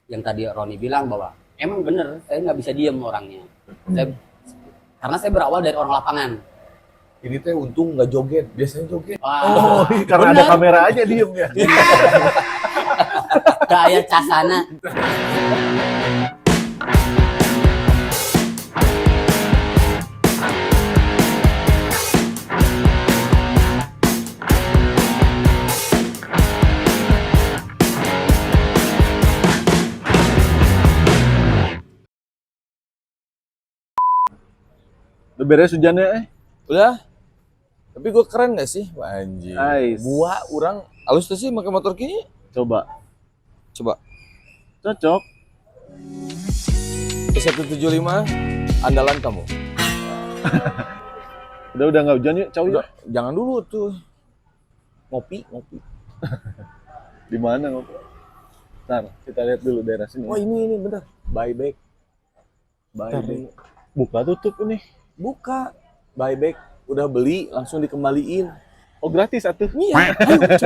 yang tadi Roni bilang bahwa emang bener saya nggak bisa diem orangnya. Karena saya berawal dari orang lapangan. Ini teh untung nggak joget, biasanya joget. Wah, Karena ada kamera aja diem ya. kayak Casana. Udah beres hujannya Udah. Tapi gue keren gak sih? Wah, anjir. Nice. Gua orang halus tuh sih pakai motor kini. Coba. Coba. Cocok. P175 andalan kamu. Udah nggak hujan yuk, Udah, jangan dulu tuh. Ngopi. Di mana ngopi? Ntar kita lihat dulu daerah sini. Oh, ini bener. Buyback. Buka tutup ini. Buka. Buyback. Udah beli langsung dikembaliin. Oh gratis atuh. Iya,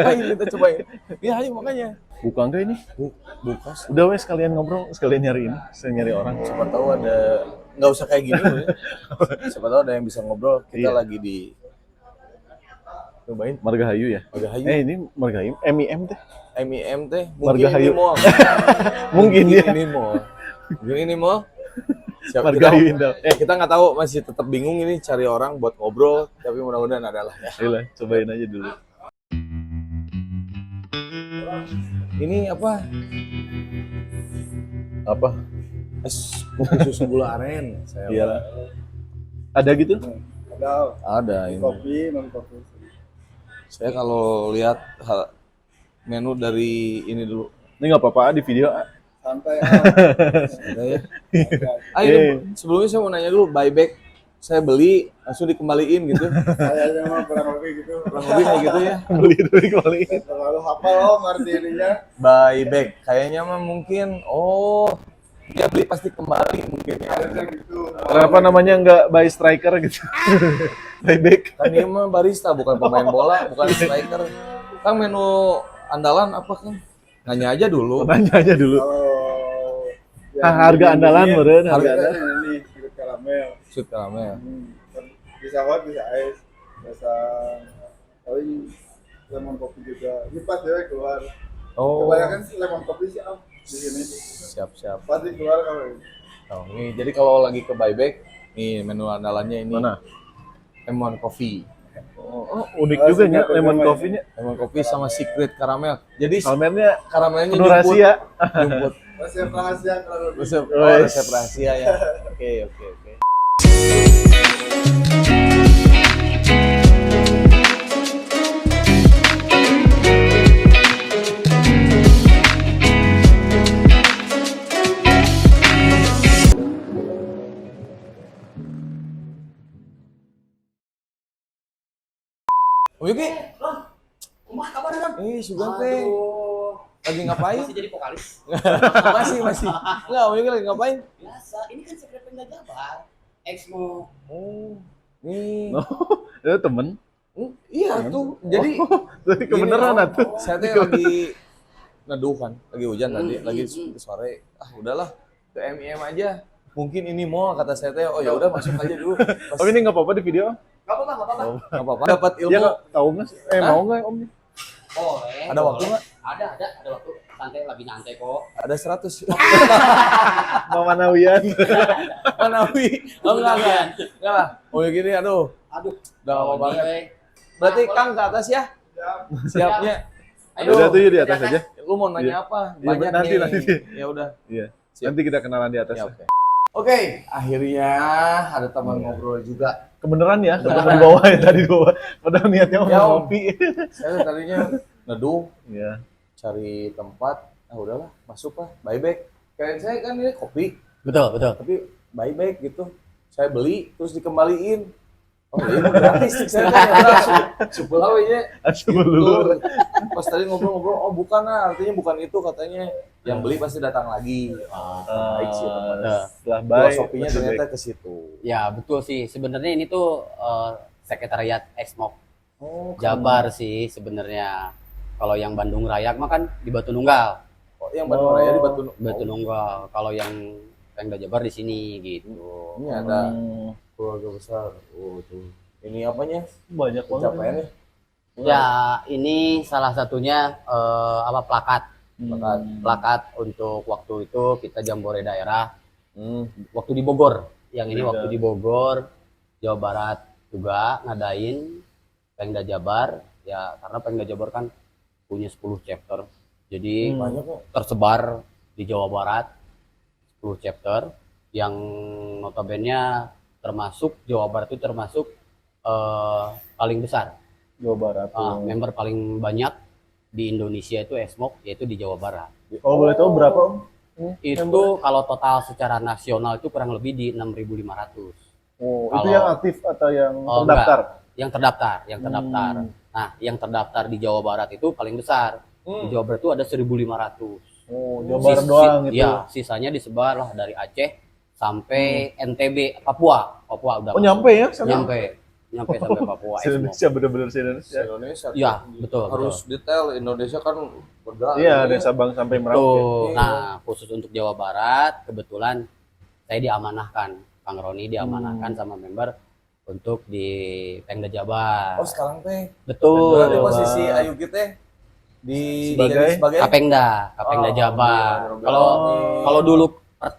ayo kita cobain. Iya, ayo makanya. Buka enggak ini? Buka. Udah wes sekalian ngobrol, sekalian nyari ini, saya nyari orang. Siapa tahu ada, nggak usah kayak gini. Siapa tahu ada yang bisa ngobrol. Kita Iya. lagi di cobain Margahayu ya? Margahayu. Ini Margahayu, MIM teh. MIM teh mungkin Margahayu. ini mall. Mungkin ya. Ini mall. Mungkin ini mall. Siap, Margahayu Indah. kita nggak tahu, masih tetap bingung ini cari orang buat ngobrol, tapi mudah-mudahan adalah ya. Ayolah, cobain aja dulu. Ini apa? Apa? Es susu gula aren. Iya. Ada gitu? Ada ini. non kopi. Saya kalau lihat menu dari ini dulu. Ini nggak apa-apa di video. Santai Ada ya. Ah, ini sebelumnya saya mau nanya dulu, buyback saya beli langsung dikembaliin gitu. kayaknya mah kurang lebih gitu. Kurang lebih kayak gitu ya. Beli dulu kembali. Terlalu hafal loh ngerti ininya. Buyback kayaknya mah mungkin dia beli pasti kembali mungkin ya. Kayaknya gitu. Kenapa namanya nggak buy striker gitu? Buyback. Kan dia mah barista bukan pemain bola, bukan striker. Kang menu andalan apa Kang? Nanya aja dulu. Tanya aja dulu. Kalau Harga andalan meureun, harga harga andalan. ini sedikit karamel. Sweet caramel. Bisa hot, bisa es, bisa paling lemon kopi juga. Ini pas deh keluar. Oh, Kebanyakan sih lemon kopi sih di sini. siap. Pasti keluar kalau ini. Oh, nih, jadi kalau lagi ke buyback, nih menu andalannya ini. Mana? Lemon coffee. Oh, unik juga nya lemon coffee-nya. Lemon coffee sama secret caramel. Jadi Salmernya karamelnya penuh nyumput. rahasia. Nyumput. Resep rahasia kalau Resep, Wes. resep rahasia ya. Oke. Om Yuki, Kumah kabar kan? Sugeng teh. Lagi ngapain? Masih jadi vokalis. masih. Enggak, Om Yuki lagi ngapain? Biasa, ini kan sekret Pemda Jabar. Exmo. Oh, nih. Ya temen. Iya tuh. Jadi Jadi kebenaran gini, atuh. saya teh lagi neduh kan, lagi hujan tadi, lagi sore. Ah, udahlah ke MIM aja. Mungkin ini mall kata saya teh. Oh ya udah masuk aja dulu. Pas, Oh ini nggak apa-apa di video? Gak apa-apa. nggak apa-apa. Dapat ilmu. Ya nggak tahu nggak? sih? Hah? Mau nggak om? Boleh. Ada waktu nggak? Ada waktu. Santai, lagi nyantai kok. Ada 100. Mama Nawian. Manawi. Oh enggak lah. Oh ya gini aduh. Aduh. Udah lama banget. Anyway. Berarti Kang ke atas ya? Siapnya. Ayo. Udah tuh yuk di atas aja. Lu mau nanya Iya. apa? Iya, Banyak nanti, nih. nanti. Ya udah. Iya. Siap. Nanti kita kenalan di atas. Ya, oke, akhirnya ada teman ngobrol juga. Kebenaran ya, teman bawah ya tadi bawah. Padahal niatnya mau Ya, Om. ngopi. Saya tadinya neduh, Iya. cari tempat. Ah udahlah, masuk lah, buyback. Kayak saya kan ini kopi, Betul. tapi buyback gitu. Saya beli, terus dikembaliin. Oh iya, gratis. Saya kan sebelah ya. Asuh dulu. Pas tadi ngobrol-ngobrol, oh bukan lah, artinya bukan itu katanya. Yang beli pasti datang lagi. Baik sih teman. Setelah baik. Filosofinya ternyata ke situ. Ya betul sih. Sebenarnya ini tuh sekretariat Exmo Oh, Jabar sih sebenarnya. Kalau yang Bandung Raya mah kan di Batu Nunggal. Oh, yang Bandung Raya di Batu Batu Nunggal. Kalau yang Pemda Jabar di sini gitu. Ini ada Hmm, keluarga besar. Oh, tuh. Ini apanya? banyak banget. Pencapaiannya? Ya, ini salah satunya plakat. Plakat untuk waktu itu kita Jambore daerah. Waktu di Bogor. Yang ini Beda. waktu di Bogor, Jawa Barat juga ngadain Pemda Jabar. Ya, karena Pemda Jabar kan punya 10 chapter. Jadi Banyak kok. tersebar di Jawa Barat 10 chapter yang notabene termasuk Jawa Barat itu termasuk paling besar. Jawa Barat. Member paling banyak di Indonesia itu ESMOK yaitu di Jawa Barat. Kalau boleh tahu berapa Om? Itu kalau total secara nasional itu kurang lebih di 6.500. Oh, itu Kalau- yang aktif atau yang Oh, terdaftar? Yang terdaftar. Nah, yang terdaftar di Jawa Barat itu paling besar. Di Jawa Barat itu ada 1.500. Oh, Jawa Barat doang gitu. Iya, sisanya disebar lah dari Aceh sampai NTB, Papua. Papua udah Oh, masuk. nyampe ya? Sana? Nyampe sampai Papua. Indonesia bener-bener Indonesia. Indonesia. Iya, betul. Harus detail. Indonesia kan bergerak. Iya, dari Sabang sampai Merauke. Betul. Nah, khusus untuk Jawa Barat, kebetulan saya diamanahkan, Kang Roni diamanahkan sama member untuk di Pemda Jabar. Oh, sekarang teh. Betul. Berarti posisi Ayu kita di Sebagai? sebagai Kapengda Oh, Jabar. iya, Kalau iya. kalau dulu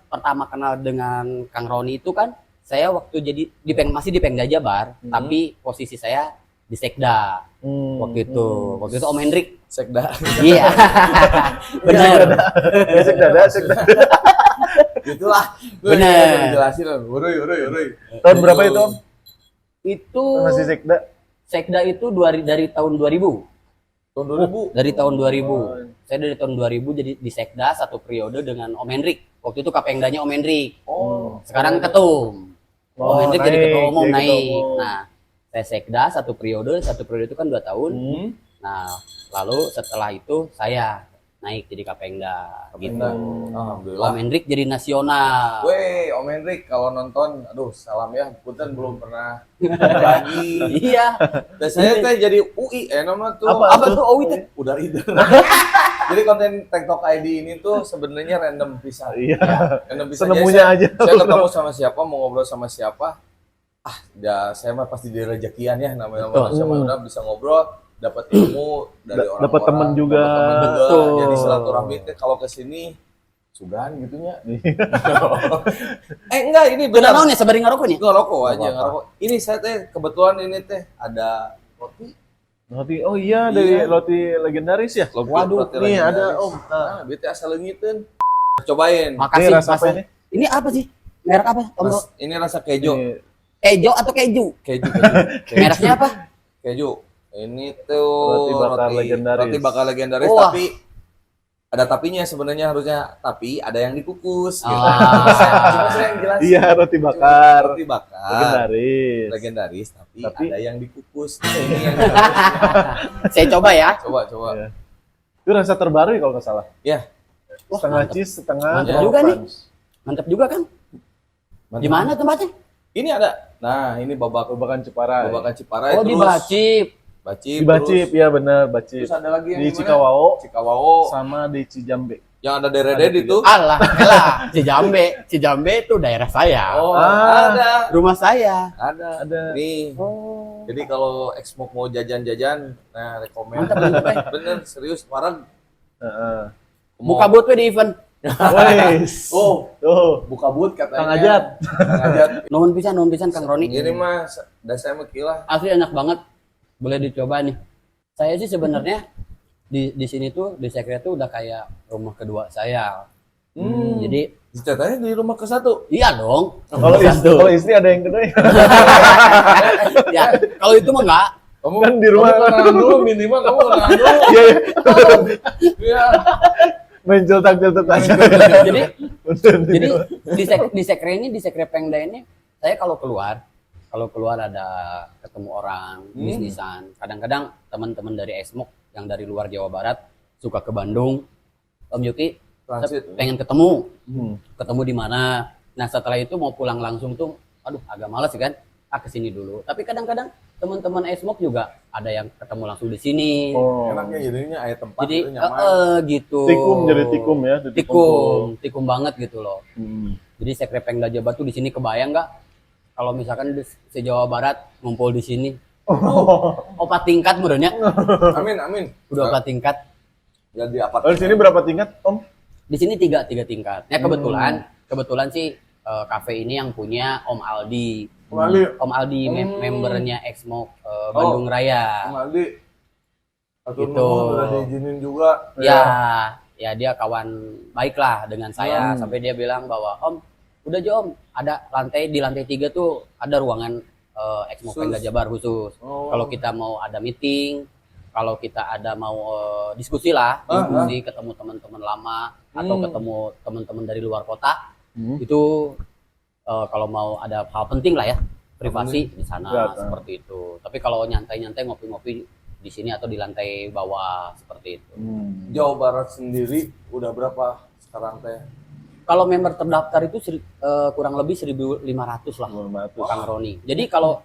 pertama kenal dengan Kang Roni itu kan saya waktu jadi masih di Pemda Jabar, tapi posisi saya di Sekda waktu itu. Waktu itu Om Hendrik. sekda. Iya. Benar. Sek dada. Itulah. Bener. Jelasin. Uruy. Tahun berapa itu Om? Itu Masih sekda? Sekda itu dari tahun 2000. Tahun 2000. Dari tahun 2000. Saya dari tahun 2000 jadi di Sekda satu periode dengan Om Hendrik. Waktu itu Kapengdanya Om Hendrik. Oh. Sekarang ketum. Oh, Om Hendrik jadi naik, ketua umum jadi ketua naik. umum. Nah, saya Sekda satu periode itu kan 2 tahun. Nah, lalu setelah itu saya naik jadi Kapengda gitu. Alhamdulillah. Om Hendrik jadi nasional. Weh, Om Hendrik kalau nonton, aduh salam ya, punten belum pernah lagi. Iya. Dan saya teh jadi UI, nama tuh. Apa tuh OWI teh? Udah reader. Jadi konten TikTok ID ini tuh sebenarnya random pisan. Iya. Random pisan. Senemunya aja. Saya ketemu sama siapa, mau ngobrol sama siapa. Ya saya mah pasti direzekian ya namanya manusia mah udah bisa ngobrol, dapat ilmu dari orang-orang. Dapat temen juga. Dapat temen juga. Betul. Jadi silaturahmi teh kalau ke sini sugan gitunya. Enggak, ini Benar benar. naon ya sabari ngarokoknya? Ngerokok aja, Apa-apa. ngerokok. Ini saya teh kebetulan ini teh ada roti. Roti, oh iya dari Iya. roti legendaris ya? Waduh, nih ada Om. Nah, bete asal leungiteun. Cobain. Makasih. Ini rasa apa ini? Ini apa sih? Merek apa? Om? Ini rasa keju. Ini Kejo atau keju? Keju. Mereknya apa? Keju. Ini tuh Roti bakar legendaris. Roti bakar legendaris Wah. tapi ada tapinya sebenarnya harusnya, tapi ada yang dikukus gitu. Ah. Cuma saya yang jelasin. iya roti bakar. Roti bakar. Legendaris. Legendaris tapi Tapi- ada yang dikukus. Nah, ini yang harusnya. Saya coba ya. Coba. Iya. Itu rasa terbaru ya kalau nggak salah. Ya, Wah, Setengah mantep. cheese, setengah Mantep juga nih. crunch. Mantap juga kan? mantap. Di mana tempatnya? Ini ada. Nah, ini Babakan Ciparai. babakan Ciparai Oh, di terus Bacip. Bacip. Di Bacip, terus, ya benar Bacip. terus ada lagi yang Di mana? Cikawao Cikawao. sama di Cijambe. Yang ada deret itu. Alah, Cijambe. Cijambe itu daerah saya. Oh, Ah. ada. Rumah saya. Ada. Ada. Nih. Oh. Jadi kalau Exmo mau jajan-jajan, nah rekomen. Mantap. Bener, serius, parah. Heeh. Buka booth we di event. Wes. Oh, Tuh. buka but katanya. Kang Ajat. Kang Ajat. Nuhun pisan Kang Roni. Ini mah, dah saya mah gila. Asli enak banget. Boleh dicoba nih. Saya sih sebenarnya di sini tuh di Sekre tuh udah kayak rumah kedua saya. Jadi Ceritanya di rumah ke satu. iya dong. Kalau istri ada yang kedua ya. Ya, kalau itu mah enggak. Kamu Kan di rumah. kamu kenalan dulu, minimal kamu kenalan dulu. Iya, iya. Iya. Main celtak-celtak aja. Jadi Bener. jadi di Sekre ini di Sekre Pengda ini saya kalau keluar ada ketemu orang bisnisan. Kadang-kadang teman-teman dari Esmok yang dari luar Jawa Barat suka ke Bandung. Om Yuki Transit. pengen ketemu. Hmm. Ketemu di mana? Nah, setelah itu mau pulang langsung tuh aduh agak malas sih kan. ke sini dulu. Tapi kadang-kadang teman-teman Esmok juga ada yang ketemu langsung di sini. Oh. Enaknya jadinya ayat tempat Jadi gitu nyaman. gitu. Tikum jadi tikum ya. jadi Tikum banget gitu loh. Hmm. Jadi Sekre Pengda Jabar tuh di sini kebayang nggak? Kalau misalkan di se-Jawa Barat ngumpul di sini. Opat tingkat menurutnya. Amin. Udah opat tingkat. Jadi apa? Di sini berapa tingkat, Om? Di sini tiga tingkat. Ya kebetulan sih kafe ini yang punya Om Aldi. Om Aldi membernya Exmo Bandung Raya. Om Aldi. Atur Gitu. nuhun, udah diizinin juga. Ya dia kawan baik lah dengan saya sampai dia bilang bahwa Om udah aja Om ada di lantai 3 tuh ada ruangan Exmo Pengda Jabar khusus. Kalau kita mau ada meeting, kalau kita ada mau diskusi ketemu teman-teman lama atau ketemu teman-teman dari luar kota itu kalau mau ada hal penting lah ya privasi di sana seperti itu. Tapi kalau nyantai-nyantai ngopi-ngopi di sini atau di lantai bawah seperti itu. Jawa Barat sendiri udah berapa sekarang teh? Kalau member terdaftar itu kurang lebih 1.500 lah, Kang Roni. Jadi kalau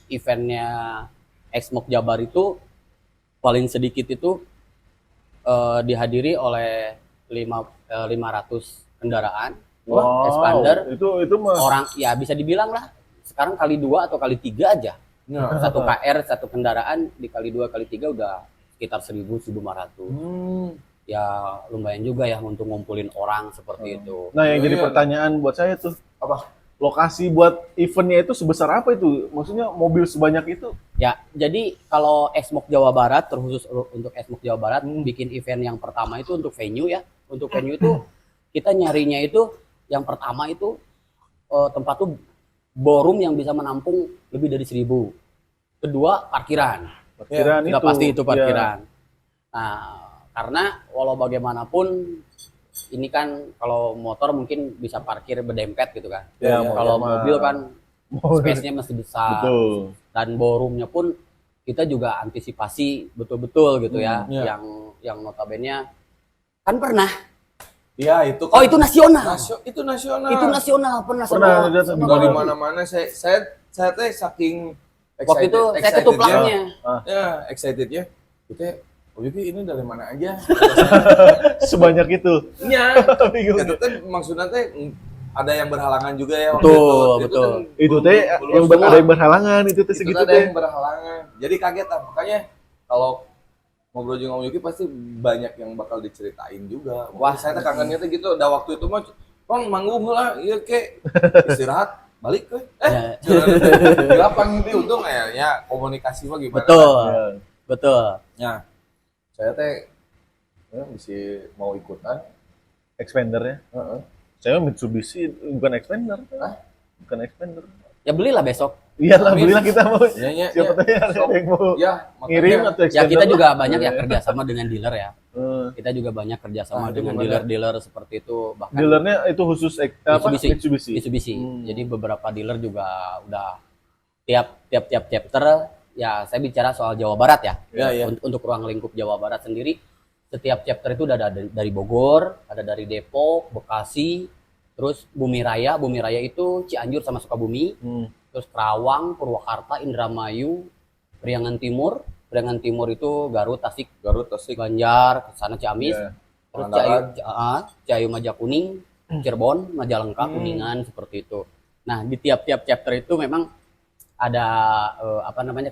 eventnya Exmok Jabar itu paling sedikit itu dihadiri oleh 500 kendaraan, expander. Itu mah Orang ya bisa dibilang lah sekarang kali 2 atau kali 3 aja. Satu KR, satu kendaraan dikali 2 kali 3 udah sekitar 1.000-1.500. Ya lumayan juga ya untuk ngumpulin orang seperti itu. Nah, yang jadi pertanyaan buat saya tuh, Apa? lokasi buat eventnya itu sebesar apa itu? Maksudnya mobil sebanyak itu? Ya, jadi kalau Exmok Jawa Barat, terkhusus untuk Exmok Jawa Barat, bikin event yang pertama itu untuk venue ya. Untuk venue itu kita nyarinya itu yang pertama itu tempat tuh ballroom yang bisa menampung lebih dari 1.000. Kedua parkiran. Parkiran Sudah itu. pasti itu parkiran. Ya. Nah, karena walau bagaimanapun ini kan kalau motor mungkin bisa parkir berdempet gitu kan. Ya, Kalau mobil kan Mobil. space-nya masih besar. Betul. Dan ballroomnya pun kita juga antisipasi betul-betul gitu ya. Iya. Yang notabene kan pernah. Iya, itu Oh, itu nasional. itu nasional. Itu nasional pernah Pernah sama- datang sama- Dari mana-mana saya teh saking Waktu itu saya excitednya. ketuplaknya. Ya, excitednya. Kita oh jadi ini dari mana aja? Sebanyak itu. Iya. Bingung. Kita teh maksudnya teh ada yang berhalangan juga ya. waktu Betul, itu. betul. kan Itu belum- teh belum yang semua. ada yang berhalangan itu teh Itu segitu ada teh. yang berhalangan. Jadi kaget lah. Makanya kalau ngobrol dengan Om Yuki pasti banyak yang bakal diceritain juga. Wah, saya teh kangennya teh gitu. Udah waktu itu mah kan manggung lah, iya kek istirahat balik ke di lapang gitu untung ya komunikasi mah gimana. Betul. Ya. Betul. Ya, saya teh ya, bisa mau ikutan. Expandernya. Heeh. Saya Mitsubishi bukan expander. Bukan expander. Ya belilah besok. Iyalah, Amin. belilah kita mau. Ya, Siapa tahu ada yang mau Ya, ngirim makanya atau Ya expander. kita juga banyak ya kerjasama dengan dealer ya. Kita juga banyak kerjasama itu dengan gimana? dealer-dealer seperti itu. Bahkan Dealernya itu khusus Mitsubishi. Mitsubishi. Jadi beberapa dealer juga udah tiap chapter ya saya bicara soal Jawa Barat ya. Ya. Untuk ruang lingkup Jawa Barat sendiri setiap chapter itu udah ada dari Bogor, ada dari Depok, Bekasi, terus Bumi Raya itu Cianjur sama Sukabumi, terus Kerawang, Purwakarta, Indramayu, Priangan Timur itu Garut, Tasik, Banjar, ke sana Ciamis, Iya. terus Pangandaran. Ciayu Majakuning, Cirebon, Majalengka, Kuningan seperti itu. Nah, di tiap-tiap chapter itu memang ada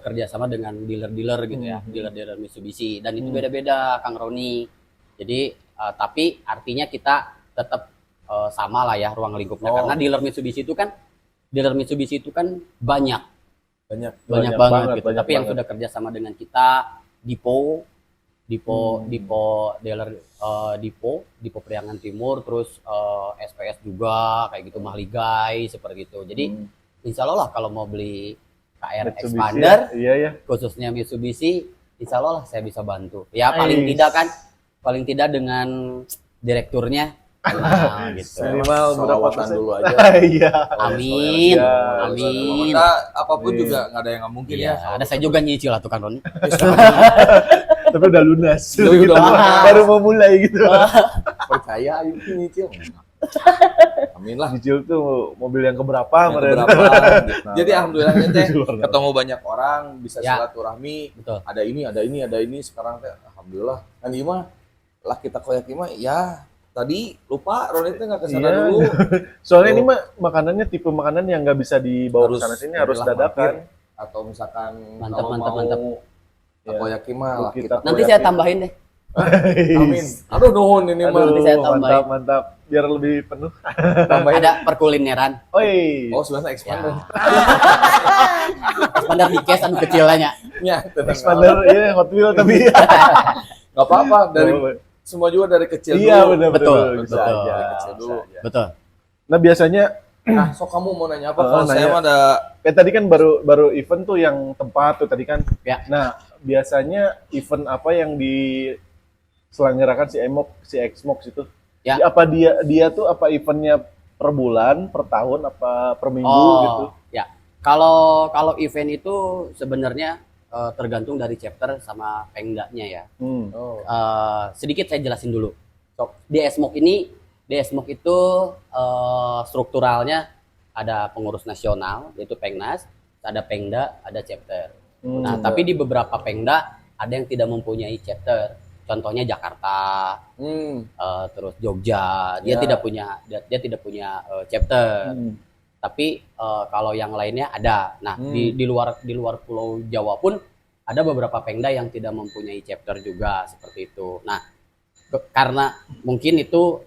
kerjasama dengan dealer-dealer gitu ya, dealer-dealer Mitsubishi dan itu beda-beda Kang Roni. Jadi tapi artinya kita tetap sama lah ya ruang lingkupnya karena dealer Mitsubishi itu kan banyak banyak. banget banget, gitu. banyak Tapi yang banget. sudah kerja sama dengan kita Dipo dealer Dipo Priangan Timur, terus SPS juga kayak gitu, Mahligai seperti itu. Jadi insya Allah lah kalau mau beli KR Mitsubishi, Expander iya. khususnya Mitsubishi, insya Allah lah saya bisa bantu. Ya paling tidak dengan direkturnya. Nah, gitu. Minimal berapa Salawatan persen? dulu aja. Iya. Amin. Ya, Amin. Kita apapun Amin. juga nggak ada yang nggak mungkin Iya, ya. ada saya juga nyicil lah tuh kan Roni. Tapi udah lunas. Udah Gitu. lunas. Baru mau mulai gitu. Percaya itu nyicil. Amin lah. Nyicil tuh mobil yang keberapa Yang kemarin. keberapa, gitu. Nah, Jadi alhamdulillahnya teh Luar biasa. ketemu banyak orang, bisa Ya. silaturahmi. Betul. Ada ini sekarang teh alhamdulillah. Kan ieu mah lah kita koyak ieu mah ya tadi lupa Ronit teh nggak kesana Iya. dulu. Soalnya Tuh. ini mah makanannya tipe makanan yang nggak bisa dibawa ke sana sini, harus jadilah dadakan. mampir. Atau misalkan Mantap, kalau mantap, mau mantap. Ya. takoyaki mah lah Kita kita Nanti koyaki. saya tambahin deh. Amin. Aduh nuhun ini mah. Aduh, Nanti saya tambahin. mantap, mantap. Biar lebih penuh. Tambahin. Ada perkulineran. Oi. Oh sebenarnya expander. Expander di case anu kecilnya. Ya, tenang. Expander, iya Hot Wheel tapi. Nggak apa-apa dari semua juga dari kecil Iya dulu. benar Betul, betul. Bisa betul. aja. Dari kecil dulu. Bisa aja. Betul. Nah biasanya Nah, so kamu mau nanya apa? Oh, Kalau saya nanya. mah ada tadi kan baru event tuh yang tempat tuh tadi kan. Ya. Nah biasanya event apa yang diselenggarakan si Xmox itu? Ya. Apa dia tuh apa eventnya per bulan, per tahun, apa per minggu gitu? Ya. Kalau event itu sebenarnya tergantung dari chapter sama pengdanya ya. Hmm. oh, Sedikit saya jelasin dulu. Di SMOK itu strukturalnya ada pengurus nasional yaitu Pengnas, ada Pengda, ada chapter. Hmm. Nah, tapi di beberapa Pengda ada yang tidak mempunyai chapter. Contohnya Jakarta, terus Jogja, dia Ya. tidak punya chapter. Hmm. Tapi kalau yang lainnya ada. Nah, di luar Pulau Jawa pun ada beberapa Pengda yang tidak mempunyai chapter juga seperti itu. Nah, karena mungkin itu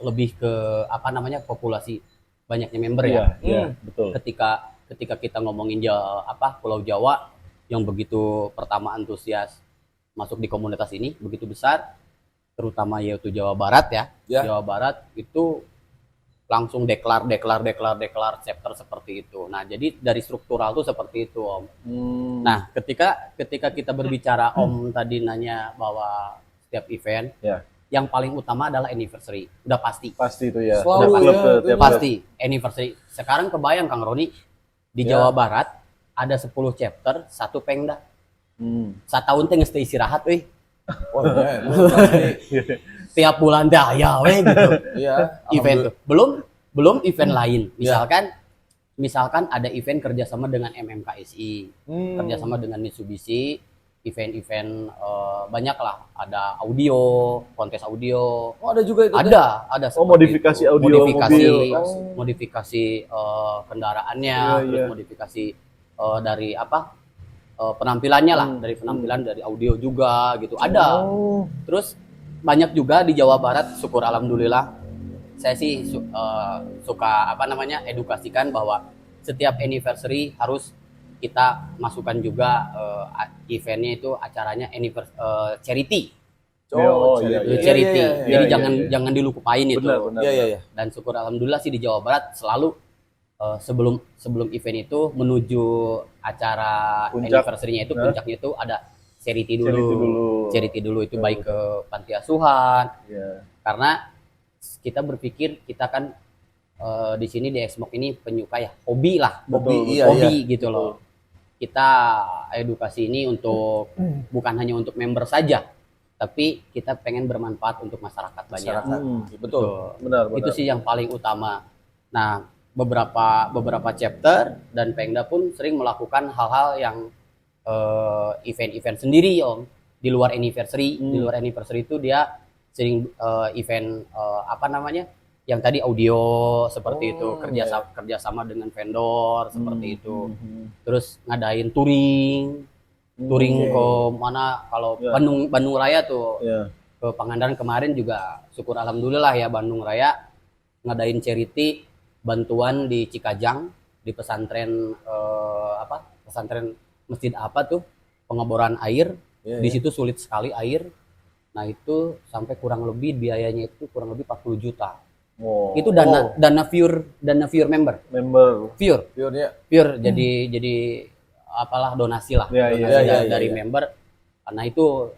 lebih ke apa namanya populasi banyaknya member ya. Iya, betul. Ketika kita ngomongin Pulau Jawa yang begitu pertama antusias masuk di komunitas ini begitu besar, terutama yaitu Jawa Barat ya. Ya. Jawa Barat itu langsung deklar chapter seperti itu. Nah, jadi dari struktural tuh seperti itu, Om. Hmm. Nah, ketika kita berbicara Om tadi nanya bahwa setiap event Ya. yang paling utama adalah anniversary. Udah pasti. Pasti itu ya. Selalu Tiap ya, klub itu tiap Pasti anniversary. Sekarang kebayang Kang Roni di Ya. Jawa Barat ada 10 chapter, satu Pengda. klub. Hmm. Satahun teh geus teu istirahat euy. wah, ya, pasti. Tiap bulan teh aya we gitu. Iya, Event tuh. Belum event lain. Ya. Misalkan ada event kerjasama dengan MMKSI, kerjasama dengan Mitsubishi, event-event banyak lah. Ada audio, kontes audio. Oh, ada juga itu. Ada Oh, seperti modifikasi itu. audio modifikasi, mobil. modifikasi kendaraannya, Iya, terus iya. modifikasi dari penampilannya lah, Hmm, dari penampilan dari audio juga gitu. Ada. Oh. Terus banyak juga di Jawa Barat, syukur alhamdulillah. Saya sih suka edukasikan bahwa setiap anniversary harus kita masukkan juga eventnya itu acaranya charity. Oh, iya, iya. Charity. Iya, Jadi iya, iya. jangan dilupain itu. Benar. Iya, iya, iya. Dan syukur alhamdulillah sih di Jawa Barat selalu sebelum event itu menuju acara Puncak. anniversary-nya itu, Nah. puncaknya itu ada charity dulu. Charity dulu. Charity dulu itu Betul, baik ke panti asuhan, Iya. karena kita berpikir kita kan di sini di Xmox ini penyuka ya, hobi lah, Betul, iya, hobi iya. gitu loh. Kita edukasi ini untuk bukan hanya untuk member saja, tapi kita pengen bermanfaat untuk masyarakat banyak. Masyarakat. Hmm. Betul. Benar. Itu sih yang paling utama. Nah, beberapa chapter dan Pengda pun sering melakukan hal-hal yang event-event sendiri, Om. Di luar anniversary, di luar anniversary itu dia sering event yang tadi audio seperti itu, kerjasama dengan vendor seperti itu. Terus ngadain touring ke mana, kalau Ya. Bandung Raya tuh Iya. ke Pangandaran kemarin juga syukur alhamdulillah ya, Bandung Raya ngadain charity bantuan di Cikajang di pesantren pesantren masjid pengeboran air. Iya, Di iya. situ sulit sekali air. Nah, itu sampai kurang lebih biayanya itu kurang lebih 40 juta. Oh. Itu dana viewer member. Member. Pure jadi donasi lah. Iya, iya, Donasi iya, dari iya. member. Karena itu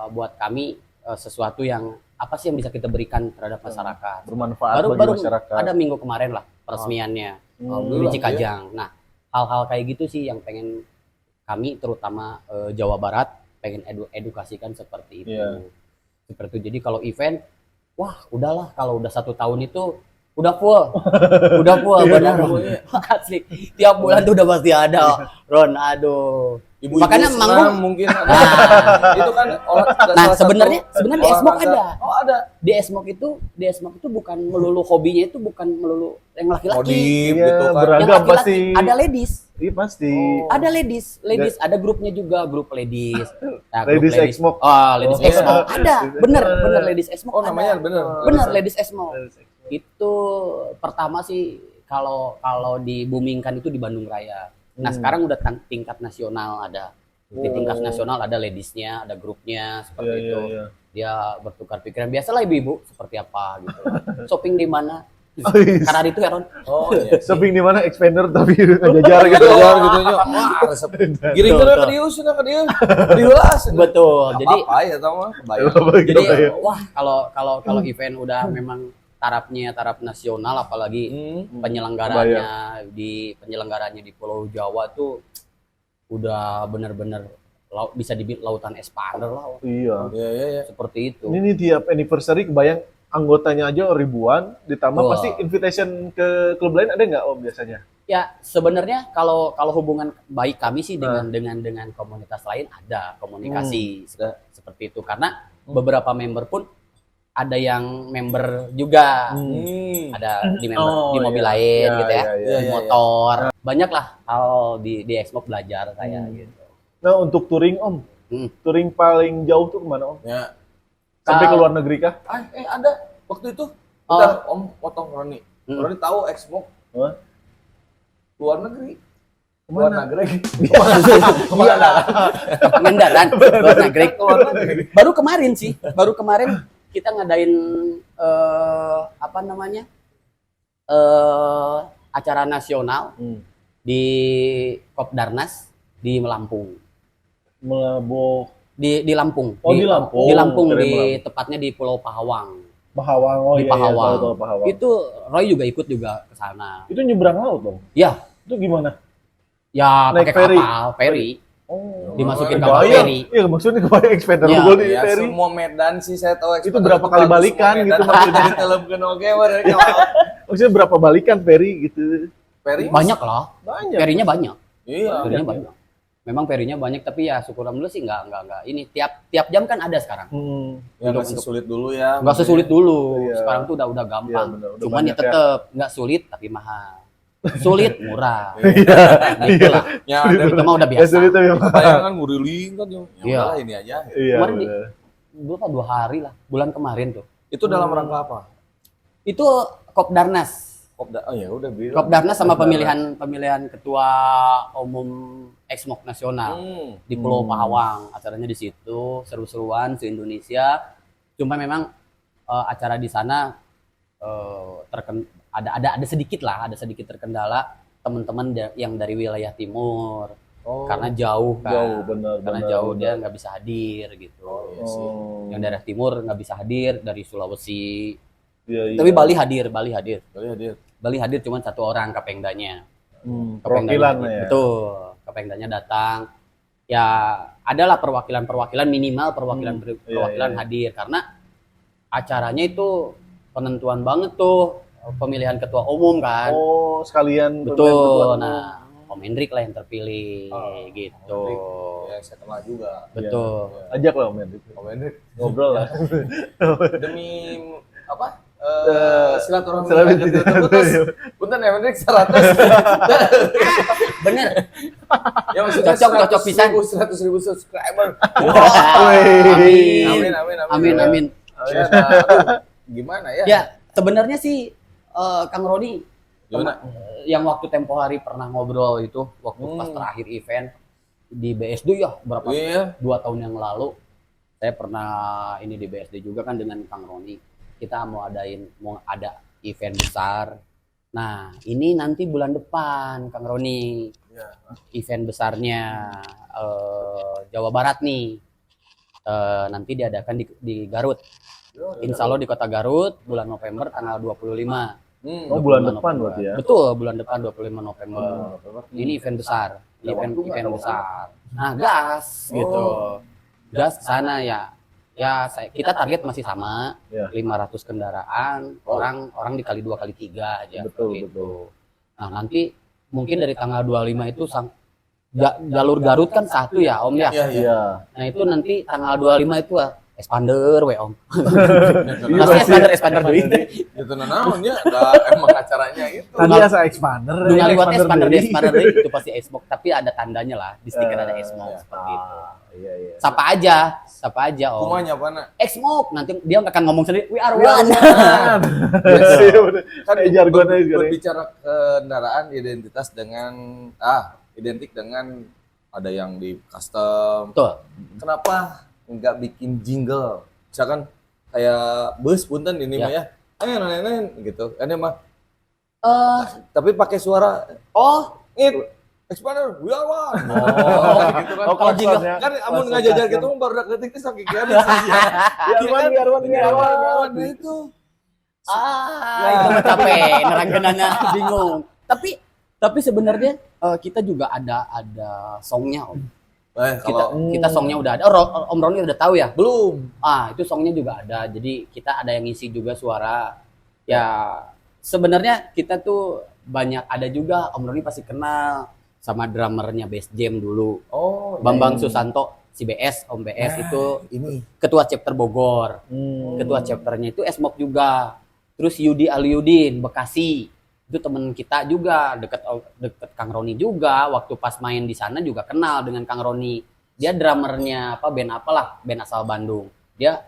buat kami sesuatu yang apa sih yang bisa kita berikan terhadap masyarakat. Bermanfaat bagi Baru masyarakat. ada minggu kemarin lah peresmiannya di Alhamdulillah, Cikajang. Nah, hal-hal kayak gitu sih yang pengen kami terutama Jawa Barat pengen edukasikan seperti itu. Iya. Seperti itu. Jadi kalau event wah udahlah kalau udah 1 tahun itu udah full, udah full benar. Asli tiap bulan tuh udah pasti ada, Ron. Aduh. Ibu-ibu Makanya senam manggung. mungkin ada. Nah, Itu kan nah sebenarnya di Esmok olahraga. ada. Oh, ada. Di Esmok itu bukan melulu hobinya itu bukan melulu yang laki-laki. Modif Iya, gitu kan. beragam. Yang Agak laki-laki pasti. ada ladies. Iya pasti. Oh. Ada ladies, ada grupnya juga, grup ladies. Nah, Ladies Esmok. Oh, ladies Oh, Esmok. iya. Ada, bener ladies Esmok. Oh, namanya ada. bener. Bener ladies Esmok. Itu pertama sih kalau di boomingkan itu di Bandung Raya. Nah, sekarang udah tingkat nasional ada. Di tingkat nasional ada ladiesnya, ada grupnya seperti itu. Iya. Dia bertukar pikiran. Biasalah ibu-ibu seperti apa gitu. Shopping di mana? Oh, iya. Karena itu Heron. Oh iya. Shopping di mana expander tapi ngejar gitu. Kejar gitu nya. Wah, resep. Giring Betul, ke dia usah ke dia. Diulas. Betul. Jadi apa ya tahu mah kebayang. jadi Iya. wah kalau event udah memang taraf nasional apalagi penyelenggaranya di Pulau Jawa tuh udah bener-bener bisa dibilang lautan expander lah. Iya. Iya. Seperti itu. Ini nih tiap anniversary kebayang anggotanya aja ribuan, ditambah Wah. pasti invitation ke klub lain ada nggak Om biasanya? Ya sebenarnya kalau hubungan baik kami sih dengan komunitas lain ada komunikasi seperti itu karena beberapa member pun ada yang member juga ada di member di mobil lain gitu ya, di motor banyak lah hal di Exmok belajar saya gitu. Nah untuk touring Om, touring paling jauh tuh kemana Om? Ya. Sampai ke luar negeri kah? Ada waktu itu. Bentar, Om potong Roni. Roni tahu Exmok Hah? luar negeri. Kemana? Luar negeri. Kemana? Ke Pangandaran, luar negeri. Luar negeri. Baru kemarin kita ngadain acara nasional di Kopdarnas di Lampung. Melabo Di Lampung. Oh, di Lampung. Di Lampung, Keren tepatnya di Pulau Pahawang. Pahawang. Oh Di iya, Pahawang. tahu Pahawang. Itu Roy juga ikut ke sana. Itu nyebrang laut Om. Ya, Itu gimana? ya Naik pakai ferry. kapal, ferry. Oh. Dimasukin Oh, kapal kebayang. ferry. Iya maksudnya kebayang expander Iya. gol di Ya, ferry. semua Medan sih saya tahu. Itu berapa kali balikan gitu maksudnya? Di telepon oke, mereka Maksudnya berapa balikan ferry gitu? Ferry Banyak lah. Banyak. Ferrynya banyak. Iya. Ferinya banyak. Memang ferinya banyak tapi ya syukur alhamdulillah sih enggak ini tiap jam kan ada sekarang. Ya nggak sesulit dulu ya. Enggak sesulit dulu. Iya. Sekarang tuh udah gampang. Iya, benar. Udah Cuman banyak ya tetep enggak sulit tapi mahal. Sulit murah. Gitu lah. Ya ada Itu mah udah Ya biasa. sulit tapi mahal. bayangan nguriling kan ya. Iya. Udahlah ini aja. Iya. Kemarin di- benar. Dua hari lah. Bulan kemarin tuh. Itu dalam rangka apa? Itu Kopdarnas. Oh ya udah bilang. Kopdarnas sama pemilihan ketua umum Exmok nasional di Pulau Pahawang. Acaranya di situ seru-seruan se-Indonesia. Cuma memang acara di sana ada sedikit terkendala teman-teman yang dari wilayah timur. Karena jauh kan. Jauh, benar, Karena benar, jauh benar. dia nggak bisa hadir gitu. Iya sih. Yang daerah timur nggak bisa hadir, dari Sulawesi. Iya, iya. Tapi Bali hadir. Boleh hadir. Bali hadir cuma 1 orang Kapengdanya. Perwakilan Kapengdanya ya. Betul. Kapengdanya datang. Ya adalah perwakilan minimal perwakilan iya. hadir karena acaranya itu penentuan banget tuh pemilihan ketua umum kan. Oh, sekalian Betul. pemilihan ketua. Nah, Om Hendrik lah yang terpilih gitu. Ya saya kenal juga. Betul. Ajak lah Om Hendrik. Om Hendrik Ngobrol lah. demi apa? Silaturahmi Silaturahmi. aja terputus. Punten ya Hendrik 100. Bener. Ya maksudnya Cocok pisan. 100.000 subscriber. Amin. Amin. Ya, aduh, gimana ya? Ya, sebenarnya sih Kang Roni Gimana? yang waktu tempo hari pernah ngobrol itu waktu pas terakhir event di BSD ya berapa Iya. 2 tahun yang lalu saya pernah ini di BSD juga kan dengan Kang Roni kita mau ada event besar. Nah ini nanti bulan depan Kang Roni event besarnya Jawa Barat nih nanti diadakan di Garut. Insya Allah di kota Garut bulan November tanggal 25. Oh, bulan depan berarti ya. Betul, bulan depan 25 November. Ini event besar, event besar. Nah, gas gitu. Gas ke sana ya. kita target masih sama, Ya. 500 kendaraan, orang dikali 2 kali 3 aja. Betul, gitu. betul. Nah, nanti mungkin dari tanggal 25 itu jalur Garut kan satu ya, Om ya. Iya, iya. Iya. Nah, itu nanti tanggal 25 itu expander we, Om. Iya, Pasti pasti. expander deui. Itu namanya emang acaranya itu. Tadi asa expander. Nu ngaliwat expander deui. deui itu pasti Xbox, tapi ada tandanya lah, di stiker ada Eh, Xbox seperti itu. Iya, iya. Sapa aja, Om. Kumanya apa nak? Xbox, nanti dia akan ngomong sendiri, we are We are one. Iya, bener. Kan Jargonnya sekarang. berbicara kendaraan identik dengan ada yang di custom. Betul. Kenapa nggak bikin jingle? Misalkan kayak bus punten ini Ya. mah ya. Nenen gitu. Ini mah Eh, tapi pakai suara oh, expander, we are one. Gitu kan. Oh, kalau jingle klaksonnya. Kan amun Klakson, ngajajar klakson. gitu baru detik teh saking kieu sih. Biar one. Nah itu. itu mah capek, nerangkeunana bingung. Tapi sebenarnya kita juga ada songnya, Om. Kita songnya udah ada. Om Roni udah tahu ya? Belum. Itu songnya juga ada. Jadi kita ada yang ngisi juga suara. Ya sebenarnya kita tuh banyak ada juga. Om Roni pasti kenal sama drummernya Bass Jam dulu. Oh, Bambang Susanto, si BS, Om BS itu ini. ketua chapter Bogor. Ketua chapternya itu Esmok juga. Terus Yudi Aliudin Bekasi. Itu temen kita juga, deket Kang Roni juga. Waktu pas main di sana juga kenal dengan Kang Roni. Dia drummernya band asal Bandung. Dia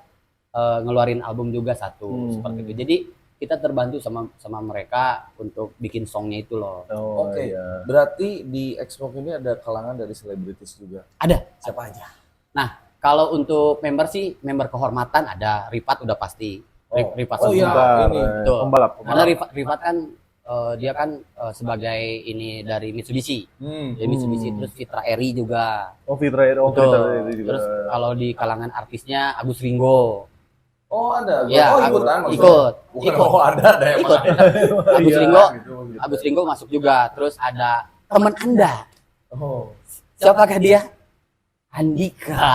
ngeluarin album juga satu seperti itu. Jadi kita terbantu sama mereka untuk bikin songnya itu loh. Oh, Oke. iya. Berarti di Xbox ini ada kalangan dari selebritis juga. Ada. Siapa aja? Nah, kalau untuk member sih, member kehormatan ada. Rifat udah pasti. Rifat Oh iya, Sungkar. ini. Betul. Pembalap. Karena Rifat kan dia kan sebagai ini dari Mitsubishi. Jadi Mitsubishi, terus Fitra Eri juga. Oh, Fitra Eri. Oh, Betul. Fitra Eri juga. Terus kalau di kalangan artisnya Agus Ringo. Oh ada. Ya, Oh ikutan. maksudnya. ikut. Bukan oh ada yang Ikut. mana. Agus Iya, Ringo, gitu. Agus Ringo masuk juga. Terus ada teman Anda. Oh. Siapakah dia? Andika.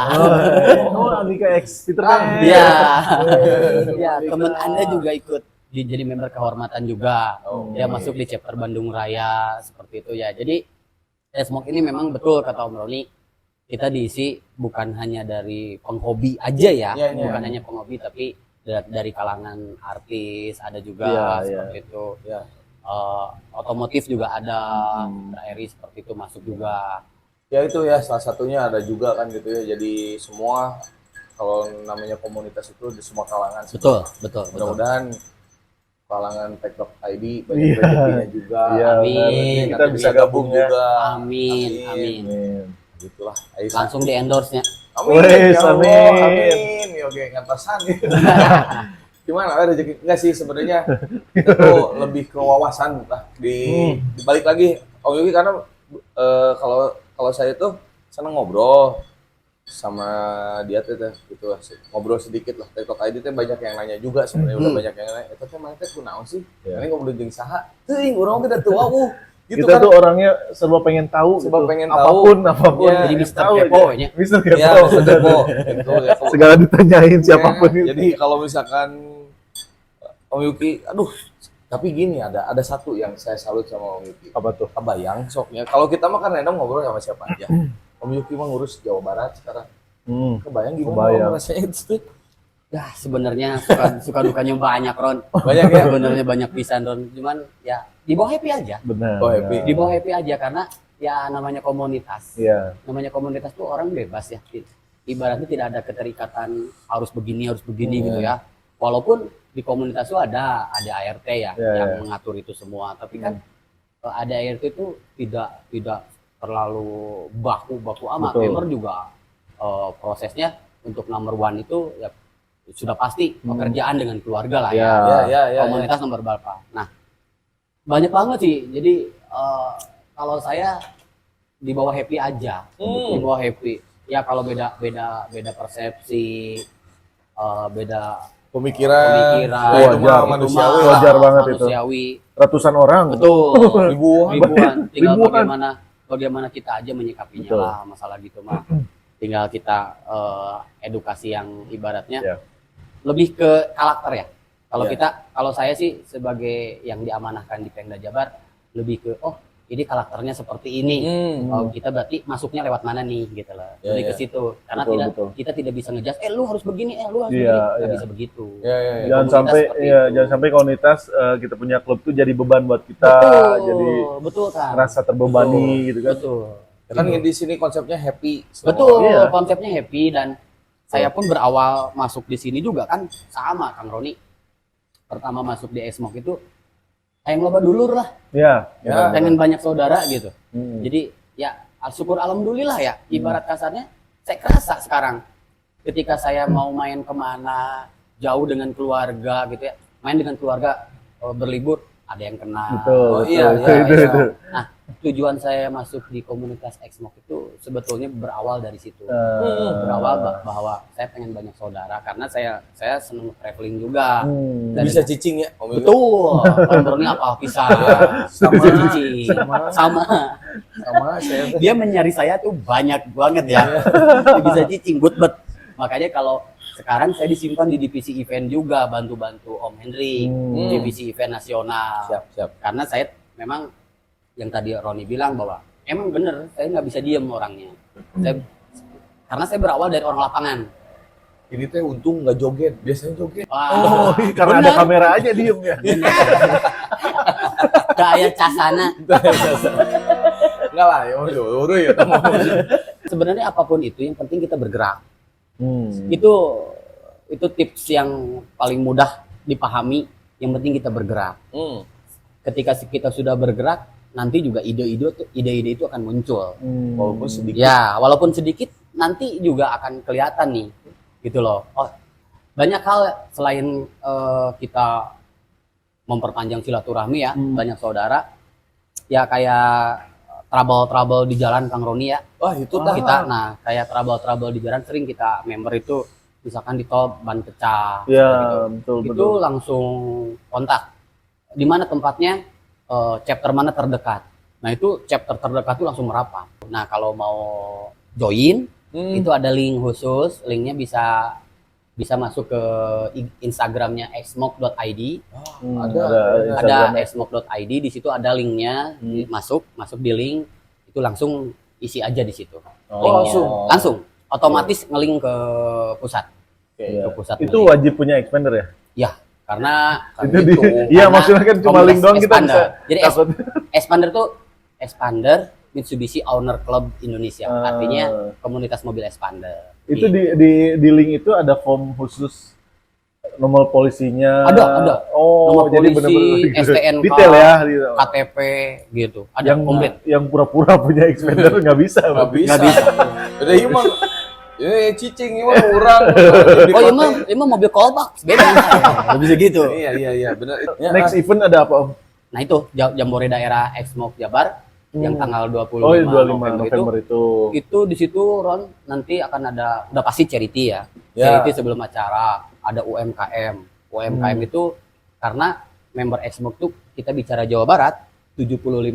Oh, Andika X Fitra. Iya. Ya, teman Anda juga ikut jadi member kehormatan juga. Oh, Dia masuk di chapter Bandung Raya seperti itu ya. Jadi Smoke ini memang betul kata Om Roni, kita diisi bukan hanya dari penghobi aja ya, Iya, iya. bukan hanya penghobi tapi dari kalangan artis ada juga Iya, seperti itu. Ya. Otomotif juga ada, Eri seperti itu masuk juga. Ya itu ya salah satunya ada juga kan gitu ya. Jadi semua kalau namanya komunitas itu di semua kalangan. Betul. Mudah-mudahan kalangan TikTok ID banyak Iya. rezekinya juga. Iya, Amin. kita bisa gabung ya. juga. Amin. Amin. Gitulah. Ayo, Langsung di endorse-nya. Amin. Wes, Ya Allah, amin. Amin. Ya, oke, ngantosan. Gimana rezeki? Enggak sih sebenarnya kita tuh lebih ke wawasan lah dibalik lagi Om Yuki karena kalau saya tuh seneng ngobrol sama dia tuh gitu lah sih. Ngobrol sedikit lah. TikTok ID tuh banyak yang nanya juga sebenarnya udah banyak yang nanya. Itu teh mana teh kunaon sih? Ya. Ini ngobrol jeung saha? Teuing urang udah tua gitu Kita kan. tuh orangnya serba pengen tahu. Serba gitu. pengen tahu. Apapun. Ya, Jadi pengen Mister tahu Kepo aja. nya. Mister Ya, Kepo. maksudnya kok gitu ya. Segala ditanyain siapapun Ya, itu. jadi kalau misalkan Om Yuki, aduh, tapi gini ada satu yang saya salut sama Om Yuki. Apa tuh? Kebayang soknya. Kalau kita mah kan random ngobrol sama siapa aja. Om Yuki mah ngurus Jawa Barat sekarang. Kebayang gimana Kebayang. Om rasanya itu? Ya sebenarnya suka dukanya banyak Ron. Banyak ya? Sebenarnya banyak pisan Ron. Cuman ya dibawa happy aja. Benar. Oh, happy. Dibawa happy aja karena ya namanya komunitas. Iya. Namanya komunitas tuh orang bebas ya. Ibaratnya tidak ada keterikatan harus begini gitu ya. Walaupun di komunitas itu ada ART ya yang mengatur itu semua. Tapi kan ada ART itu tidak terlalu baku amat. Betul. Member juga prosesnya untuk number one itu ya sudah pasti pekerjaan dengan keluarga lah ya. Ya. Komunitas nomor berapa. Nah, banyak banget sih. Jadi kalau saya di bawah happy aja, di bawah happy. Ya kalau beda persepsi, beda Pemikiran. Wajar. Itu mah manusiawi. Wajar banget itu. manusiawi. Ratusan orang. Betul. Ribuan. Ribuan. Tinggal Ribuan. bagaimana kita aja menyikapinya Betul. lah masalah gitu mah. tinggal kita edukasi yang ibaratnya Ya. lebih ke karakter ya. Kalau Ya. kalau saya sih sebagai yang diamanahkan di Pemda Jabar lebih ke ini karakternya seperti ini. Oh, kita berarti masuknya lewat mana nih gitu loh. Ya, Lebih ya. ke situ. Karena Betul. kita tidak bisa ngejudge, lu harus begini, lu harus Iya, begini. Nggak iya. bisa begitu. Ya, ya, ya. Jangan Komunitas sampai seperti ya itu. jangan sampai komunitas kita punya klub tuh jadi beban buat kita, Betul, jadi betul kan. rasa terbebani gitu kan. Betul. Ya kan di sini konsepnya happy. semua Betul, orang. Iya. konsepnya happy dan saya pun berawal masuk di sini juga kan sama Kang Roni. Pertama masuk di Esmok itu yang loba dulur lah, Ya. Ya. pengen banyak saudara gitu. Hmm. Jadi ya syukur alhamdulillah ya, ibarat kasarnya saya kerasa sekarang ketika saya mau main kemana jauh dengan keluarga gitu ya, main dengan keluarga berlibur ada yang kenal. Betul. Oh, iya, betul. iya, iya. Nah, tujuan saya masuk di komunitas Exmok itu sebetulnya berawal dari situ. Berawal bahwa saya pengen banyak saudara karena saya senang traveling juga. Dan Bisa cicing ya, Om Yogi? betul. Nomornya apa bisa Sama. cicing. sama. Sama saya. Dia menyari saya tuh banyak banget ya. Dia bisa cicing but makanya kalau sekarang saya disimpan di divisi event juga, bantu-bantu Om Hendrik, divisi event nasional. Siap. Karena saya memang yang tadi Roni bilang bahwa emang bener saya nggak bisa diem orangnya. Karena saya berawal dari orang lapangan. Ini teh untung nggak joget, biasanya joget. Oh, Wah, karena ada kamera aja diem ya. kayak casana. Enggak lah, ya udah ya tamu. Sebenarnya apapun itu, yang penting kita bergerak. Hmm. Itu tips yang paling mudah dipahami. Yang penting kita bergerak. Ketika kita sudah bergerak, nanti juga ide-ide itu akan muncul. Walaupun sedikit. Ya, walaupun sedikit, nanti juga akan kelihatan nih, gitu loh. Oh, banyak hal selain kita memperpanjang silaturahmi ya, banyak saudara. Ya kayak trouble di jalan Kang Roni ya. Wah, itu Nah kayak trouble di jalan sering kita member itu misalkan di tol ban pecah Ya, gitu. betul. Itu langsung kontak di mana tempatnya, chapter mana terdekat. Nah itu chapter terdekat itu langsung merapat. Nah kalau mau join itu ada link khusus, linknya bisa masuk ke Instagramnya exmok.id. Ada exmok.id, di situ ada linknya, masuk di link itu langsung isi aja di situ. Linknya. Langsung otomatis ngelink ke pusat. Ke pusat Itu ngelink. wajib punya expander ya? Ya, karena Itu gitu. iya, karena maksudnya kan cuma komunitas link doang kita expander. bisa. Jadi takut. expander tuh expander Mitsubishi Owner Club Indonesia. Ah. Artinya komunitas mobil expander. Itu di link itu ada form khusus nomor polisinya. Ada. Oh, Nomor jadi polisi, benar-benar STNK, detail ya. Gitu. KTP gitu. Ada komplit. Yang pura-pura punya expander nggak bisa. Nggak bisa. Nggak bisa. Udah emang, cicing emang orang. Oh iya mah mobil callbox beda. Nggak bisa gitu. Iya, benar. Ya, Next event ada apa, Om? Nah itu Jambore daerah Exmok Jabar yang tanggal 25, Oh, 25 November November itu. Itu di situ Ron nanti akan ada, udah pasti charity ya. Ya. Charity sebelum acara, ada UMKM. UMKM itu karena member Exmok tuh kita bicara Jawa Barat, 75%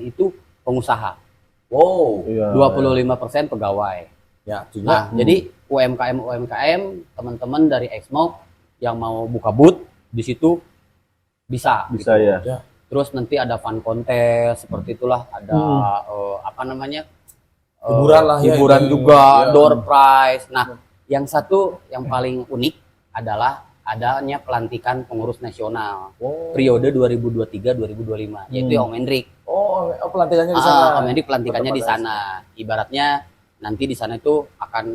itu pengusaha, wow. Iya. 25% pegawai. Ya, Nah, jadi UMKM teman-teman dari Exmok yang mau buka booth di situ bisa Bisa gitu. ya. Terus nanti ada fun contest seperti itulah, ada apa namanya? Hiburan lah ya, hiburan ini. juga, Ya. door prize. Nah, yang satu yang paling unik adalah adanya pelantikan pengurus nasional periode 2023-2025, yaitu Om Hendrik. Oh, pelantikannya di sana. Om Hendrik pelantikannya di sana. Ibaratnya nanti di sana itu akan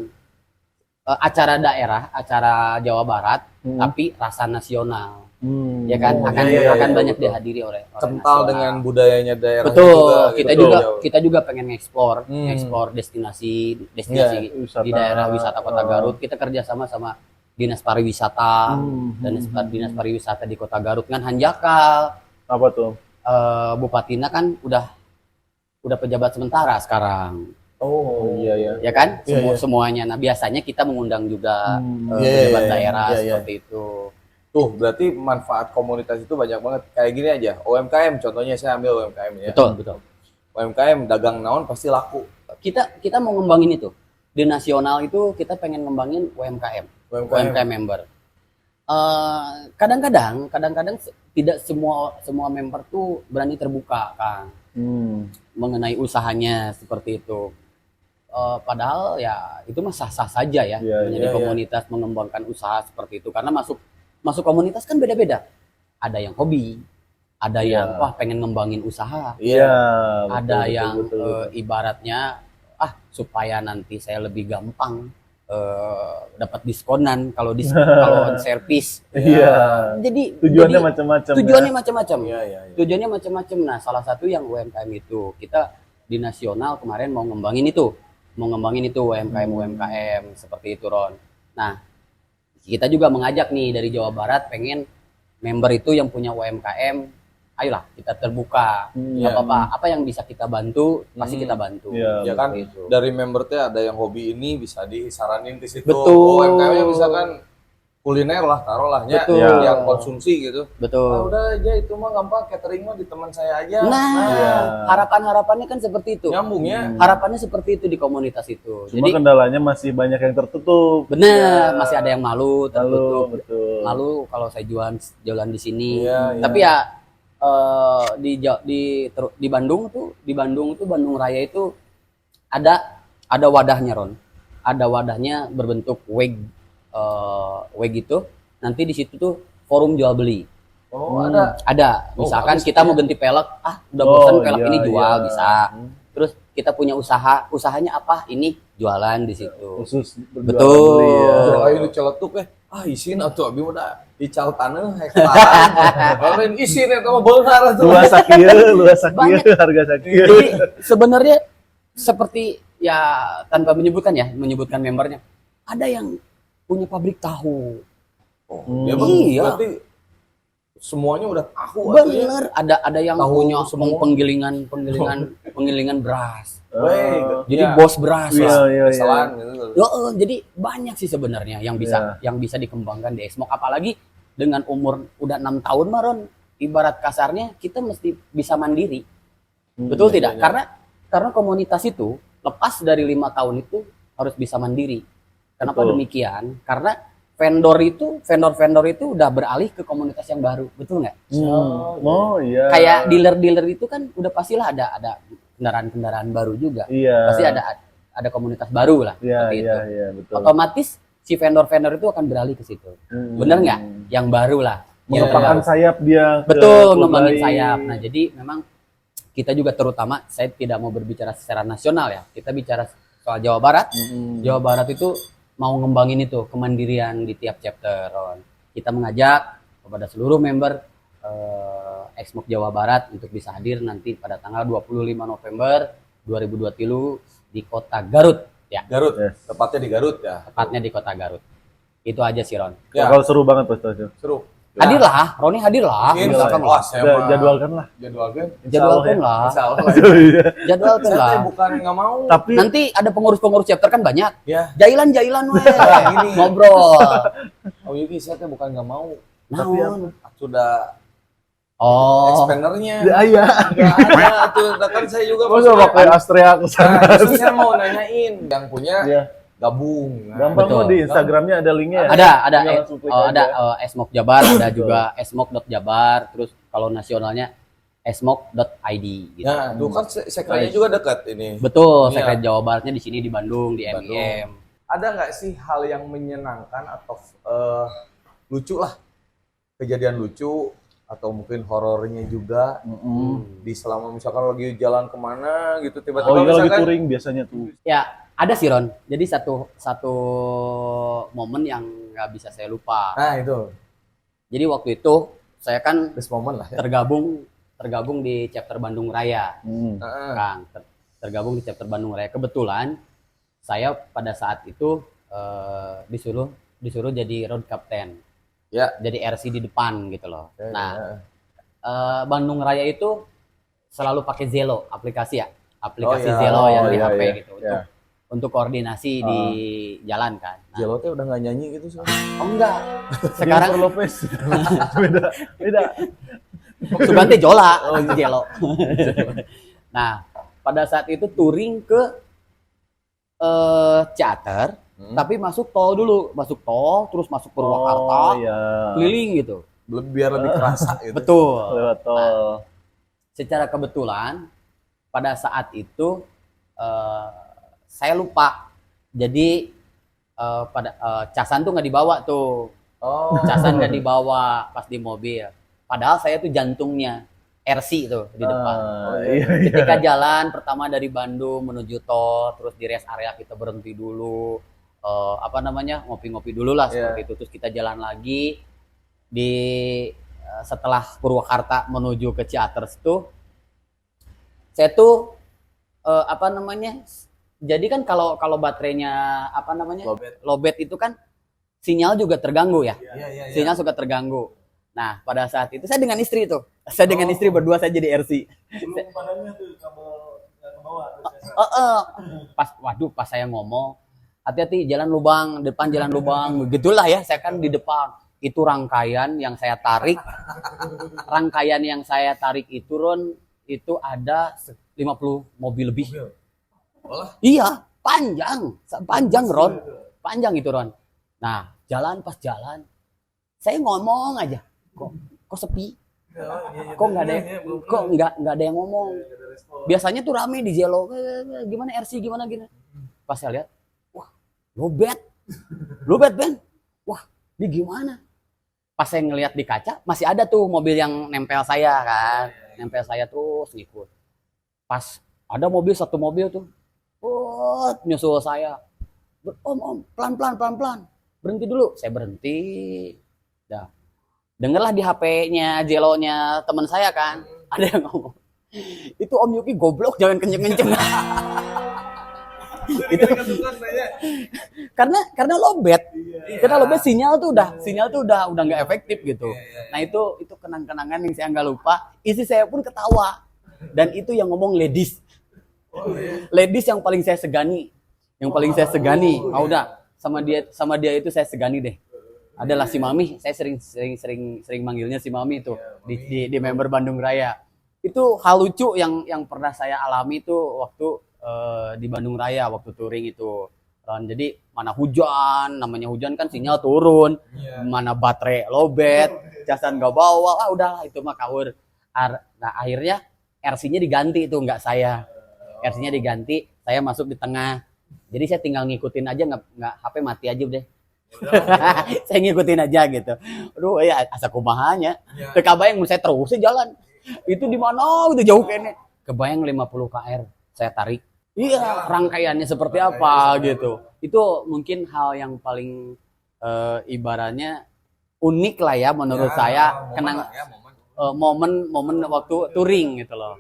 acara daerah, acara Jawa Barat, tapi rasa nasional. Ya kan akan banyak dihadiri oleh Kental nasional. dengan budayanya daerah. Betul, gitu. kita juga pengen ekspor destinasi di daerah wisata Kota Garut. Kita kerjasama sama Dinas Pariwisata dan Dinas Pariwisata di Kota Garut kan Hanjakal. Apa tuh? Bupatina kan udah pejabat sementara sekarang. Oh, iya. Ya kan? Semuanya. Nah, biasanya kita mengundang juga pejabat daerah seperti itu. Tuh, berarti manfaat komunitas itu banyak banget. Kayak gini aja, UMKM contohnya, saya ambil UMKM ya. Betul. UMKM dagang naon pasti laku. Kita mau ngembangin itu. di nasional itu kita pengen ngembangin UMKM member. Kadang-kadang tidak semua member tuh berani terbuka kan mengenai usahanya seperti itu. Padahal ya itu mah sah-sah saja ya, menjadi komunitas mengembangkan usaha seperti itu, karena masuk komunitas kan beda-beda. Ada yang hobi, ada yang pengen ngembangin usaha, ada yang ibaratnya supaya nanti saya lebih gampang dapat diskonan kalau kalau servis. Jadi tujuannya macam-macam. Tujuannya macam-macam. Nah, salah satu yang UMKM itu kita di nasional kemarin mau ngembangin itu UMKM seperti itu, Ron. Nah, kita juga mengajak nih dari Jawa Barat, pengen member itu yang punya UMKM, ayolah kita terbuka. Apa yang bisa kita bantu pasti kita bantu. Ya kan itu. Dari member teh ada yang hobi ini bisa disaranin di situ. Betul. UMKM-nya misalkan kuliner lah, taruhlahnya Betul. yang konsumsi gitu. Betul. Udah aja itu mah gampang, catering mah di teman saya aja. Harapannya kan seperti itu. Nyambung ya. Harapannya seperti itu di komunitas itu. Cuma Jadi kendalanya masih banyak yang tertutup. bener, masih ada yang malu, tertutup. Betul. Malu kalau saya jualan di sini. Iya, Tapi ya di Bandung tuh Bandung Raya itu ada wadahnya, Ron. Ada wadahnya berbentuk WEG itu. Nanti di situ tuh forum jual beli. Ada. Misalkan kita mau ganti pelek, udah bosan pelek ini jual bisa. Terus kita punya usahanya apa? Ini jualan di situ. Khusus Betul. Ayo lu celetuk isin atuh abi udah dical taneuh hektaran. Lain isin eta mah beunghar atuh. luas sakieu harga sakieu. Jadi sebenarnya seperti ya tanpa menyebutkan membernya, ada yang punya pabrik tahu. Ya, Iya. Berarti semuanya udah tahu atuh ya. Bener, ada yang Tahu punya semua. penggilingan beras. Baik. Jadi bos beras lah. Kesalahan gitu. Jadi banyak sih sebenarnya yang bisa dikembangkan di Esmok, apalagi dengan umur udah 6 tahun, Maron. Ibarat kasarnya kita mesti bisa mandiri. Betul tidak? Karena komunitas itu lepas dari 5 tahun itu harus bisa mandiri. Kenapa demikian? Karena vendor itu udah beralih ke komunitas yang baru, betul nggak? Kayak dealer itu kan udah pastilah ada kendaraan baru juga. Pasti ada komunitas baru lah seperti itu. Betul. Otomatis si vendor itu akan beralih ke situ. Bener nggak? Yang baru lah. Merupakan sayap dia. Betul, ngembangin sayap. Nah, jadi memang kita juga terutama, saya tidak mau berbicara secara nasional ya. Kita bicara soal Jawa Barat. Jawa Barat itu mau ngembangin itu kemandirian di tiap chapter, Ron. Kita mengajak kepada seluruh member Esmok Jawa Barat untuk bisa hadir nanti pada tanggal 25 November 2023 di kota Garut ya. Garut, tepatnya di Garut ya. Tepatnya di kota Garut. Itu aja sih, Ron. Ya. Kalau seru banget Pak. Seru. Hadirlah, Roni hadirlah. Misalkan Jadwalkan lah. Jadwalkan lah. Jadwalkan lah. Saya bukan nggak mau. Tapi Nanti ada pengurus chapter kan banyak. Ya. Jailan weh. Gini. Ngobrol. Oh Yuki, saya teh bukan nggak mau. Tapi Naon? Sudah Oh. expandernya. iya. Nggak ada tuh. Kan saya juga Masa pakai Astrea ke sana. Justru saya mau nanyain yang punya gabung. Gampang kok di Instagramnya ada linknya ya. Ada Esmok Jabar, ada juga esmok.jabar, terus kalau nasionalnya esmok.id gitu. Nah, itu kan sekretnya juga dekat ini. Betul, sekret Jawa Baratnya di sini di Bandung, di MIM. Ada nggak sih hal yang menyenangkan atau lucu lah, kejadian lucu atau mungkin horornya juga di selama misalkan lagi jalan kemana gitu tiba-tiba lagi misalkan touring biasanya tuh. Ya, ada sih, Ron. Jadi satu momen yang nggak bisa saya lupa. Nah itu Jadi waktu itu saya kan this moment lah ya. tergabung di chapter Bandung Raya. Kang, tergabung di chapter Bandung Raya. Kebetulan saya pada saat itu disuruh jadi road captain. Ya. Jadi RC di depan gitu loh. Bandung Raya itu selalu pakai Zelo, aplikasi Zelo yang di HP gitu untuk koordinasi di jalan kan. Nah, Zelo teh udah nggak nyanyi gitu sih. oh enggak. Sekarang Lopez. beda. Sugante Jola Zelo. Nah, pada saat itu touring ke Ciater, tapi masuk tol dulu, masuk tol, terus masuk Purwakarta, iya. keliling gitu. Biar lebih kerasa gitu. Betul. Lewat tol. Secara kebetulan pada saat itu saya lupa. Jadi casan tuh nggak dibawa tuh. Oh. Casan nggak dibawa pas di mobil. Padahal saya tuh jantungnya RC tuh di depan. Iya. Ketika jalan pertama dari Bandung menuju tol, terus di rest area kita berhenti dulu, ngopi-ngopi dulu lah seperti itu. Terus kita jalan lagi di setelah Purwakarta menuju ke Ciater itu, saya tuh jadi kan kalau baterainya lowbat itu kan sinyal juga terganggu ya. Iya. Sinyal suka terganggu. Nah, pada saat itu saya dengan istri tuh. Saya dengan istri berdua saya jadi RC. Belum padamnya tuh kabel nggak ke bawah. Pas saya ngomong, hati-hati jalan lubang, depan jalan lubang. Begitulah ya, saya kan di depan. Itu rangkaian yang saya tarik. Rangkaian yang saya tarik itu Ron, itu ada 50 mobil lebih. Iya, panjang Ron. Panjang itu Ron. Nah, pas jalan saya ngomong aja. Kok sepi? Kok nggak ada yang ngomong? Biasanya tuh rame di Jelo. Gimana RC gimana gini? Pas saya lihat, wah, lowbat Ben. Wah, ini gimana? Pas saya ngelihat di kaca, masih ada tuh mobil yang nempel saya kan. Nempel saya terus ngikut. Pas ada satu mobil tuh. Nyusul saya. Om, pelan. Berhenti dulu. Saya berhenti. Dah. Dengarlah di HP-nya, Jelonya teman saya kan. Ada yang ngomong. Itu Om Yuki goblok, jangan kenceng-kenceng. Itu karena lowbat. Karena lowbat sinyal tuh udah nggak efektif gitu. Nah, itu kenang-kenangan yang saya nggak lupa. Istri saya pun ketawa. Dan itu yang ngomong ladies. Ladies yang paling saya segani. Udah sama dia itu saya segani deh. Adalah si Mami, saya sering manggilnya si Mami itu di member Bandung Raya. Itu hal lucu yang pernah saya alami itu waktu di Bandung Raya waktu touring itu. Jadi mana hujan, namanya hujan kan sinyal turun, mana baterai lowbat, casan nggak bawa, udahlah itu mah kaur. Nah akhirnya RC-nya diganti itu, nggak saya. RC-nya diganti, saya masuk di tengah. Jadi saya tinggal ngikutin aja, nggak HP mati aja deh. Saya ngikutin aja gitu. Aduh ya asa kumahanya. Kebayang saya terus jalan. Itu di mana udah jauh kene. Kebayang 50 km saya tarik. Iya, rangkaiannya seperti apa gitu. Itu mungkin hal yang paling ibaratnya unik lah ya menurut saya. Momen waktu touring gitu loh.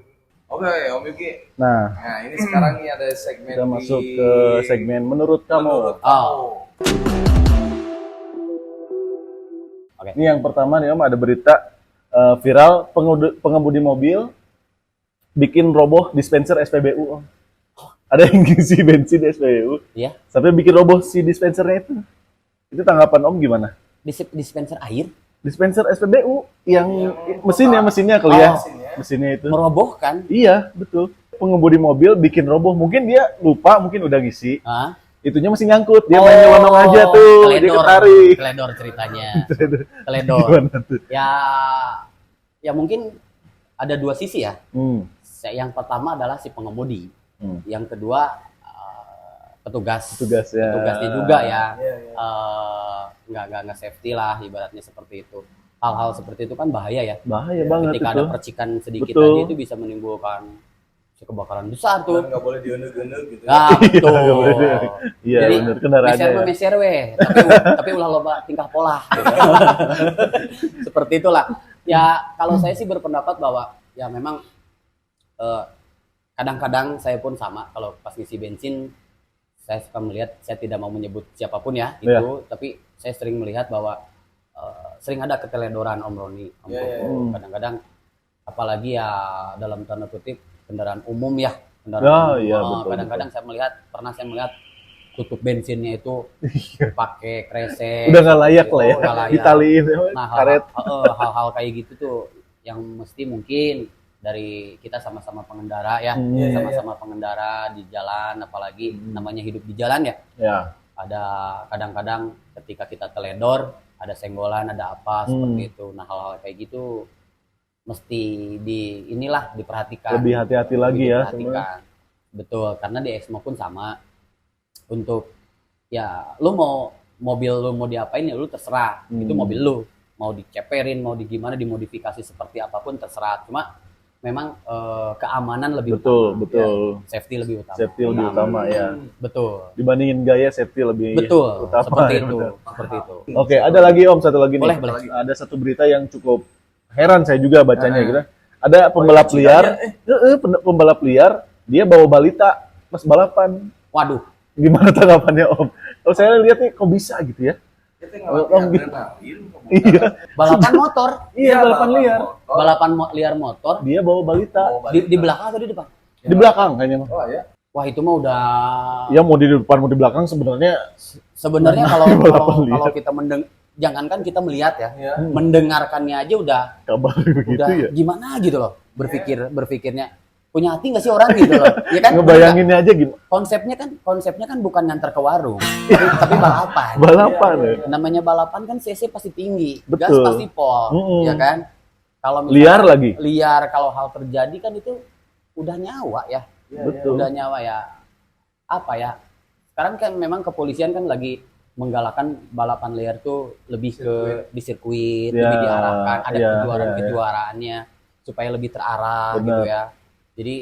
Oke, Om Yuki. Nah, ini sekarang nih ada segmen kita masuk ke segmen menurut kamu. Oke. Ini yang pertama nih Om, ada berita viral pengemudi mobil bikin roboh dispenser SPBU Om. Ada yang ngisi bensin di SPBU. Iya. Sampai bikin roboh si dispensernya itu. Itu tanggapan Om gimana? Dispenser air Dispenser SPBU yang mesinnya kali ya. Mesinnya itu. merobohkan. Iya, betul. Pengemudi mobil bikin roboh. Mungkin dia lupa, mungkin udah ngisi. Hah? Itunya masih nyangkut. Dia main nyelonong aja tuh. Dia ketarik. Teledor ceritanya. Teledor. Gimana tuh? Ya mungkin ada dua sisi ya. Yang pertama adalah si pengemudi. Yang kedua petugasnya juga ya. Nggak safety lah ibaratnya seperti itu. Hal-hal seperti itu kan bahaya ya. Bahaya banget ketika itu. ada percikan sedikit Betul. aja itu bisa menimbulkan kebakaran besar tuh. Nggak boleh diunduk-unduk gitu. Nah, betul. Iya, Jadi bener kendaraannya. meser weh, tapi ulah loba tingkah pola. Gitu. Seperti itulah. Ya kalau saya sih berpendapat bahwa ya memang kadang-kadang saya pun sama kalau pas ngisi bensin saya suka melihat, saya tidak mau menyebut siapapun ya itu, tapi saya sering melihat bahwa sering ada keteledoran Om Roni, kadang-kadang apalagi ya dalam tanda kutip kendaraan umum ya, kadang-kadang pernah saya melihat tutup bensinnya itu pakai kresek, udah nggak layak lah ya, ditaliin nah karet. hal-hal kayak gitu tuh yang mesti mungkin dari kita sama-sama pengendara ya, Hmm. sama-sama pengendara di jalan, apalagi namanya hidup di jalan ya. Ya. Ada kadang-kadang ketika kita teledor, ada senggolan, ada apa seperti itu. Nah hal-hal kayak gitu mesti diperhatikan. Lebih hati-hati lagi ya Diperhatikan. Betul, karena di Exmo pun sama. Untuk ya lu mau mobil lu mau diapain ya lu terserah. Itu mobil lu. Mau diceperin, mau digimana, dimodifikasi seperti apapun terserah. Cuma memang keamanan lebih Betul, utama. betul. Safety lebih utama. Safety lebih utama ya. Betul. Dibandingin gaya, safety lebih Betul. utama. Seperti ya, itu. benar. Seperti itu. Oke, ada lagi Om, satu lagi nih. Boleh. Ada satu berita yang cukup heran saya juga bacanya gitu. Ada pembalap liar, pembalap liar, dia bawa balita pas balapan. Waduh. Gimana tanggapannya Om? Kalau saya lihat nih kok bisa gitu ya? Kita ngelatih adrenalin. Iya. Balapan motor. Iya, balapan liar. Balapan liar motor Dia bawa balita. di belakang atau di depan? Di belakang kayaknya. Oh ya. Wah, itu mah udah Ya mau di depan mau di belakang sebenarnya sebenarnya kalau Balapan liar. kalau kita jangankan kita melihat ya, Iya. mendengarkannya aja udah kabar begitu ya. gimana gitu loh. Berpikirnya punya hati nggak sih orang gitu loh. Ya kan? Ngebayanginnya aja gimana? Konsepnya kan bukan nganter ke warung, tapi balapan. Balapan ya. Namanya balapan kan CC pasti tinggi, gas Betul. pasti pol, Mm-mm. ya kan? Kalau misalkan Liar lagi. liar, kalau hal terjadi kan itu udah nyawa ya, Betul. udah nyawa ya. Apa ya? Sekarang kan memang kepolisian kan lagi menggalakkan balapan liar tuh lebih ke di sirkuit, Ya, lebih diarahkan, ada ya, kejuaraannya supaya lebih terarah Benar. gitu ya. Jadi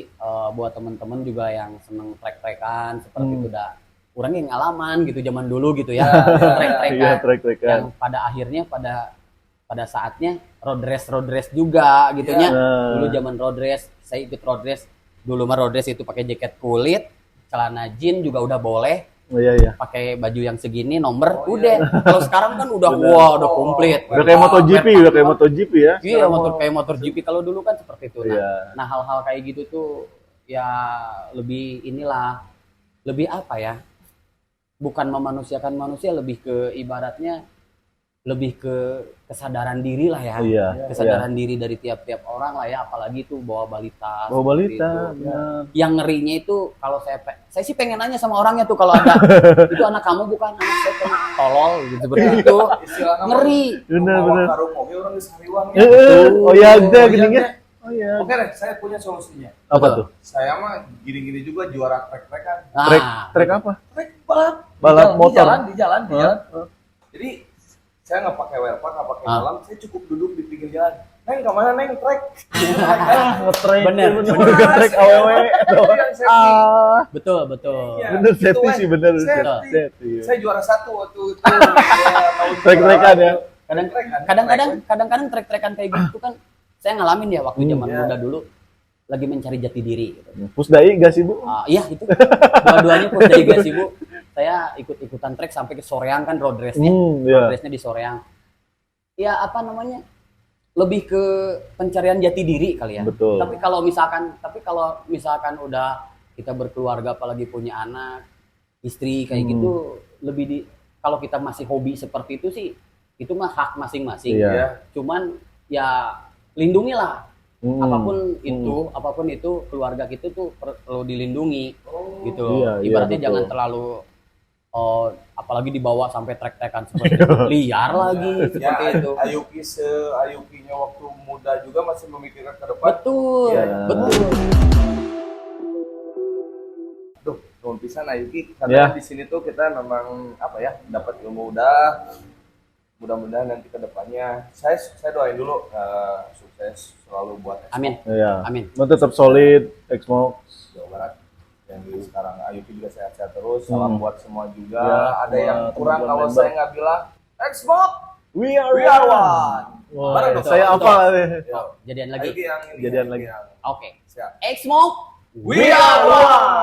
buat teman-teman juga yang seneng trek-trekan seperti itu udah kurang yang ngalaman gitu zaman dulu gitu ya, trek-trekan. Iya, trek-trekan. Yang pada akhirnya pada saatnya road race juga gitunya. Nah. Dulu zaman road race, saya ikut road race. Dulu mah road race itu pakai jaket kulit, celana jeans juga udah boleh, Oh, iya. pakai baju yang segini nomor udah. Kalau sekarang kan udah wah udah komplit. Udah kayak MotoGP ya. Iya, kayak motor GP kalau dulu kan seperti itu. Nah, Iya. nah hal-hal kayak gitu tuh ya lebih apa ya? Bukan memanusiakan manusia, lebih ke ibaratnya lebih ke kesadaran diri lah ya. Iya, Kesadaran diri dari tiap-tiap orang lah ya, apalagi tuh bawa balita. Bawa seperti balita, itu. benar. Yang ngerinya itu kalau saya sih pengen nanya sama orangnya tuh kalau ada itu anak kamu bukan anak saya pengen tolol gitu seperti itu. Istilahnya Ngeri. Benar. karung mobil orang di Sariwang ya. Oh ya, ada gininya. Oh iya. Oke deh, saya punya solusinya. Apa Betul. tuh? Saya mah gini-gini juga juara trek-trekan. Trek apa? Trek balap. Balap motor. Di jalan. Jadi saya nggak pakai wearpan, nggak pakai helm, saya cukup duduk di pinggir jalan. Neng kemana neng trek? Nge-trek. Bener. Nge-trek AWW. Betul. Iya, Bener gitu, safety Wen. sih, bener. Safety. Safety. Saya juara 1 waktu itu. Tahun Trek-trekan ya. Kadang-kadang trek-trekan kayak gitu kan saya ngalamin ya waktu zaman muda dulu lagi mencari jati diri gitu. Pusdai gak sih Bu? Iya itu dua-duanya pun dari gas ibu. Saya ikut-ikutan trek sampai ke Soreang kan road race-nya. Iya. Road race-nya di Soreang. Ya apa namanya? Lebih ke pencarian jati diri kali ya. Betul. Tapi kalau misalkan udah kita berkeluarga apalagi punya anak, istri kayak gitu lebih kalau kita masih hobi seperti itu sih itu mah hak masing-masing. Iya. Cuman ya lindungilah apapun itu keluarga kita tuh perlu dilindungi gitu loh. Iya, Ibaratnya betul. jangan terlalu apalagi dibawa sampai trek-trekan seperti itu. Liar lagi seperti itu. Ayukinya waktu muda juga masih memikirkan ke depan. Betul. Iya. Betul. Duh, nuhun pisan Ayuki. Ya. Karena di sini tuh kita memang dapat ilmu udah. Mudah-mudahan nanti ke depannya saya doain dulu sukses selalu buat Exmo Amin. Iya. Amin. Lo tetap solid, Exmo. Jawa Barat. Yang di sekarang Ayuki juga sehat-sehat terus. Salam buat semua juga. Ya, Ada semua yang kurang teman-teman kalau member. saya nggak bilang Exmo, We we are one. Wah, Bareng dong. saya apa nih? Ya. Jadian lagi. Ayuki yang ini. Jadian Ayuki lagi. yang- Oke. Siap. Exmo. We are one.